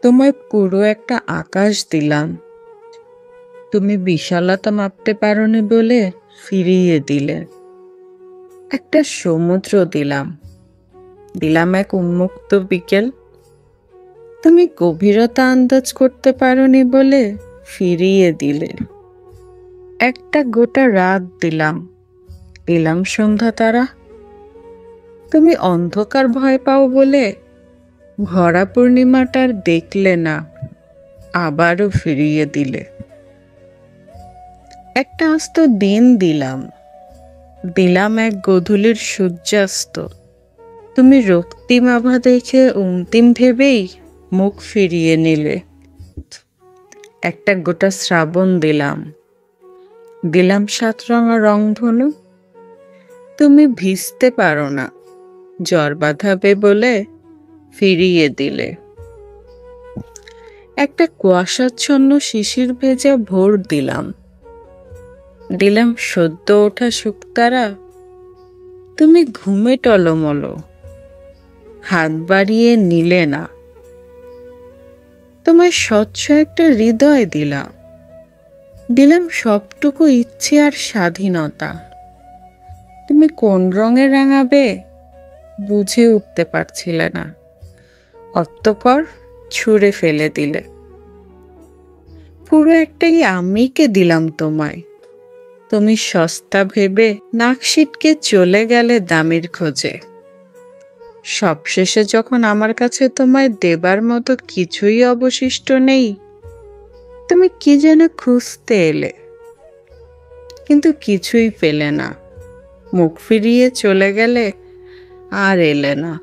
তোমায় পুরো একটা আকাশ দিলাম, তুমি বিশালতা মাপতে পারোনি বলে ফিরিয়ে দিলে। একটা সমুদ্র দিলাম, দিলাম এক উন্মুক্ত বিকেল, তুমি গভীরতা আন্দাজ করতে পারোনি বলে ফিরিয়ে দিলে। একটা গোটা রাত দিলাম, দিলাম সন্ধ্যা তারা, তুমি অন্ধকার ভয় পাও বলে ভরা পূর্ণিমাটার দেখলে না, আবারও ফিরিয়ে দিলে। একটা আস্ত দিন দিলাম, দিলাম এক গধূলির সূর্যাস্ত, তুমি রক্তিম আভা দেখে অন্তিম ভেবেই মুখ ফিরিয়ে নিলে। একটা গোটা শ্রাবণ দিলাম, দিলাম ৭ রঙা রংধনু, তুমি ভিজতে পারো না, জ্বর বাঁধাবে বলে ফিরিয়ে দিলে। একটা কুয়াশাচ্ছন্ন শিশির ভেজা ভোর দিলাম, দিলাম সদ্য ওঠা শুকতারা, তুমি ঘুমে টলমল, হাত বাড়িয়ে নিলে না। তোমায় স্বচ্ছ একটা হৃদয় দিলাম, দিলাম সবটুকু ইচ্ছে আর স্বাধীনতা, তুমি কোন রঙে রাঙাবে বুঝে উঠতে পারছিলে না, অতঃপর ছুঁড়ে ফেলে দিলে। পুরো একটাই আমিকে দিলাম তোমায়, তুমি সস্তা ভেবে নাক সিটকে চলে গেলে দামের খোঁজে। সবশেষে যখন আমার কাছে তোমায় দেবার মতো কিছুই অবশিষ্ট নেই, তুমি কি যেন খুঁজতে এলে, কিন্তু কিছুই পেলে না, মুখ ফিরিয়ে চলে গেলে, আর এলে না।